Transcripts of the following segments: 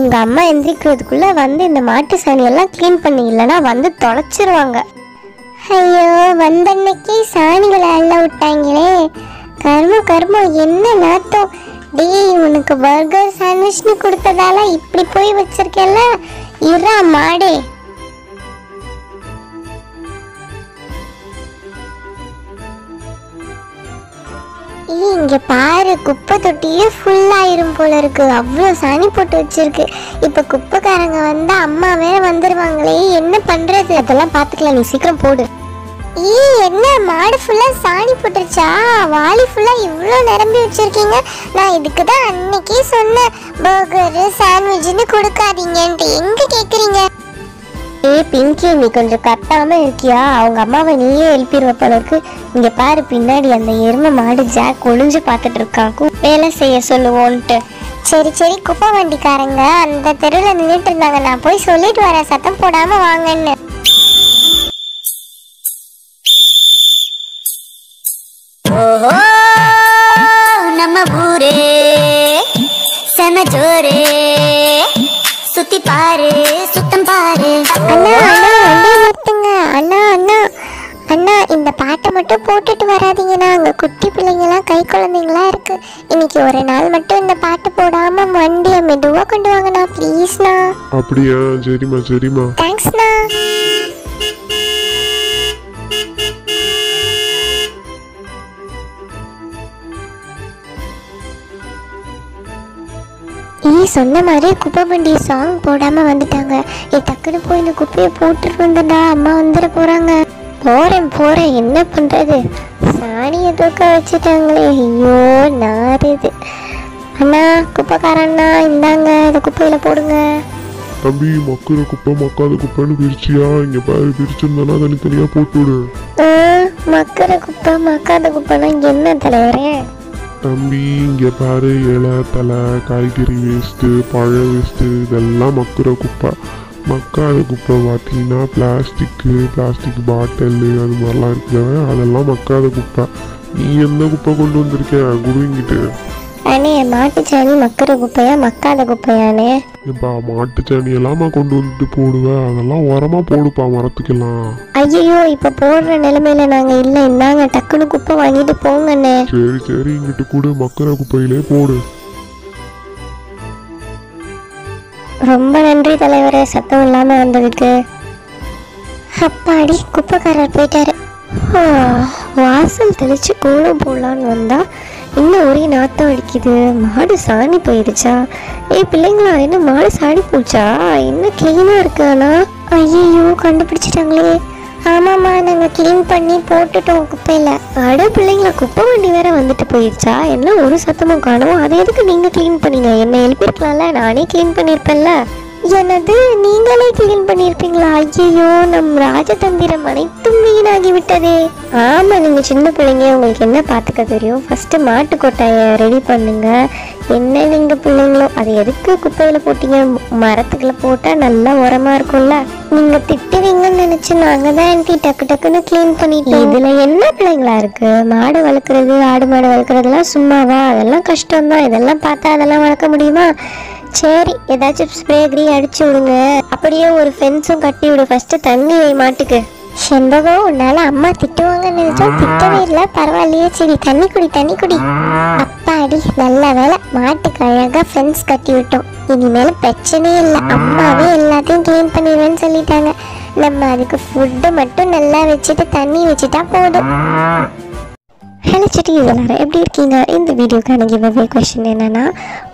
உங்க அம்மா எந்திரிக்கிறதுக்குள்ள வந்து இந்த மாட்டு சாணியெல்லாம் க்ளீன் பண்ணி, இல்லைன்னா வந்து தொலைச்சிருவாங்க. ஐயோ, வந்தன்னைக்கு சாணிகளை அள்ள விட்டாங்களே. கர்மம் என்ன நாட்டம். டேய், உனக்கு பர்கர் சாண்ட்விச்னு கொடுத்ததால இப்படி போய் வச்சிருக்கேன்ல, இரா மாடே. இங்க பாரு, குப்பை தொட்டியே ஃபுல்லாயிரும் போல இருக்கு. அவ்வளோ சாணி போட்டு வச்சிருக்கு. இப்ப குப்பைக்காரங்க வந்தா அம்மா வேற வந்துருவாங்களே, என்ன பண்றது? அதெல்லாம் பாத்துக்கலாம், நீ சீக்கிரம் போடு. என்ன மாடு ஃபுல்லா சாணி போட்டுருச்சா? வாலி ஃபுல்லா இவ்வளோ நிரம்பி வச்சிருக்கீங்க. நான் இதுக்கு தான் அன்னைக்கே சொன்னேன், பர்கரு சாண்ட்விச்னு கொடுக்காதீங்கன்ட்டு. எங்க கேக்குறீங்க? பிங்கி, நீ கொஞ்சம் கத்தாம இருக்கியா? அவங்க அம்மாவை நீயே எழுப்பிடுவ போல இருக்கு. இங்க பாரு, பின்னாடி அந்த எருமை மாடு ஜாக் ஒளிஞ்சு பார்த்துட்டு இருக்கான். வேலை செய்ய சொல்லுவோன்ட்டு. சரி, குப்பை வண்டிக்காரங்க அந்த தெருவில் நின்றுட்டு இருந்தாங்க. நான் போய் சொல்லிட்டு வரேன், சத்தம் போடாம வாங்கன்னு. ஓஹோ, நம்ம ஊரே செம ஜோரே, சுத்தி பாரு சுத்தம் பாரு. அண்ணா, இந்த பாட்டை மட்டும் போட்டுட்டு வராதீங்கண்ணா. அங்க குட்டி பிள்ளைங்கலாம் கை குழந்தைங்களா இருக்கு. இன்னைக்கு ஒரு நாள் மட்டும் இந்த பாட்டு போடாம வண்டியை மெதுவா கொண்டு வாங்கண்ணா, ப்ளீஸ்ண்ணா. அப்படியா? சரிம்மா. தேங்க்ஸ்ண்ணா. சொன்ன மாதிரி குப்பை வண்டி சாங் போடாம வந்துட்டாங்க. டக்குன்னு போய் இந்த குப்பையை போட்டுட்டு வந்தடா, அம்மா வந்துட போறாங்க. போறேன், என்ன பண்றது? சாணியை தூக்க வச்சுட்டாங்களே. ஐயோ, நாருது. அண்ணா, குப்பைக்காரண்ணா, இந்தாங்க, இந்த குப்பையில போடுங்க. தம்பி, மக்குற குப்பை மக்காத குப்பைன்னு பிரிச்சியா? இங்க பாரு, பிரிச்சிருந்தானா தனித்தனியா போட்டு விடு. மக்குற குப்பை மக்காத குப்பைனா என்ன தலைவரே? தம்பி, இங்க பாரு, இலை தலை காய்கறி வேஸ்ட்டு பழ வேஸ்ட்டு இதெல்லாம் மக்குற குப்பை. மக்காத குப்பை பார்த்தீங்கன்னா பிளாஸ்டிக் பாட்டில் அது மாதிரிலாம் இருக்குல்ல, அதெல்லாம் மக்காத குப்பை. நீ எந்த குப்பை கொண்டு வந்திருக்க குருவிங்கிட்டு? அண்ணே, மாட்டுச்சாணி மக்குற குப்பையா மக்காத குப்பையானே? இப்பா மாட்டுச்சாணி எல்லாமா கொண்டு வந்துட்டு போடுவேன், அதெல்லாம் உரமா போடுப்பா மரத்துக்கெல்லாம். ஐயோ, இப்ப போடுற நிலைமையில நாங்க இல்ல. இந்தாங்க, டக்குன்னு குப்பை வாங்கிட்டு போங்கண்ணே. சரி, இங்கிட்டு கூட மக்குற குப்பையிலே போடு. ரொம்ப நன்றி தலைவரே, சத்தம் இல்லாம வந்ததுக்கு. அப்பாடி, குப்பைக்காரர் போயிட்டாரு. வாசல் தெளிச்சு கோலம் போடலான்னு வந்தா இன்னும் ஒரே நாத்தம் அடிக்குது. மாடு சாணி போயிடுச்சா? பிள்ளைங்களா, என்ன மாடு சாணி போச்சா? என்ன கிளீனா இருக்கு. ஆனா ஐயோ, கண்டுபிடிச்சிட்டாங்களே. ஆமாம்மா, நாங்கள் க்ளீன் பண்ணி போட்டுட்டோம் குப்பையில். அட பிள்ளைங்களா, குப்பை வண்டி வேற வந்துட்டு போயிடுச்சா? என்ன ஒரு சத்தமும் காணும். அதை எதுக்கு நீங்கள் க்ளீன் பண்ணீங்க? என்னை எழுப்பியிருக்கலாம்ல, நானே க்ளீன் பண்ணியிருப்பேன்ல. என்னது, நீங்களே க்ளீன் பண்ணியிருப்பீங்களா? ஐயோ, நம் ராஜதந்திரம் அனைத்தும் வீணாகி விட்டதே. ஆமாம், நீங்கள் சின்ன பிள்ளைங்க, உங்களுக்கு என்ன பார்த்துக்க தெரியும். ஃபஸ்ட்டு மாட்டு கொட்டாயை ரெடி பண்ணுங்க. என்ன நீங்கள் பிள்ளைங்களோ, அதை எதுக்கு குப்பையில் போட்டீங்க? மரத்துக்குள்ள போட்டால் நல்லா உரமாக இருக்கும்ல. நீங்கள் திட்டுவீங்கன்னு நினச்சி நாங்கள் தான் ஆன்ட்டி டக்குன்னு க்ளீன் பண்ணிட்டோம். இதில் என்ன பிள்ளைங்களா இருக்குது? மாடு வளர்க்குறது, ஆடு மாடு வளர்க்குறதுலாம் சும்மாவா? அதெல்லாம் கஷ்டம்தான். இதெல்லாம் பார்த்தா அதெல்லாம் வளர்க்க முடியுமா? சரி, ஏதாச்சும் ஸ்ப்ரே கிரீ அடிச்சு விடுங்க. அப்படியே ஒரு ஃபென்ஸும் கட்டி விடு. ஃபஸ்ட்டு தண்ணி வை மாட்டுக்கு. செண்பகம், உன்னால அம்மா திட்டுவாங்கன்னு நினைச்சா திட்டவே இல்லை. பரவாயில்லையே. சரி, தண்ணி குடி. அப்பாடி, நல்ல வேலை, மாட்டுக்கு அழகா ஃபென்ஸ் கட்டி விட்டோம். இனிமேல பிரச்சனையே இல்லை. அம்மாவே எல்லாத்தையும் க்ளீன் பண்ணிடுவேன்னு சொல்லிட்டாங்க. நம்ம அதுக்கு ஃபுட்டு மட்டும் நல்லா வச்சுட்டு தண்ணி வச்சுட்டா போதும். ஹலோ சிட்டிஸ், எல்லாரும் எப்படி இருக்கீங்க? இந்த வீடியோக்கான கிவ்அவே கொஸ்டின் என்னன்னா,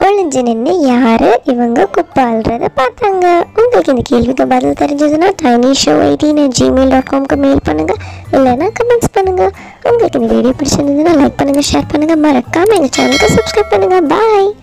ஒளிஞ்சு நின்று யாரு இவங்க குப்பை அள்ளுறதை பார்த்தாங்க? உங்களுக்கு இந்த கேள்விக்கு பதில் தெரிஞ்சதுன்னா tinyshow18@gmail.com மெயில் பண்ணுங்க, இல்லைன்னா கமெண்ட்ஸ் பண்ணுங்க. உங்களுக்கு இந்த வீடியோ பிடிச்சிருந்ததுன்னா லைக் பண்ணுங்க, ஷேர் பண்ணுங்க, மறக்காம எங்க சேனலுக்கு சப்ஸ்கிரைப் பண்ணுங்க. பாய்.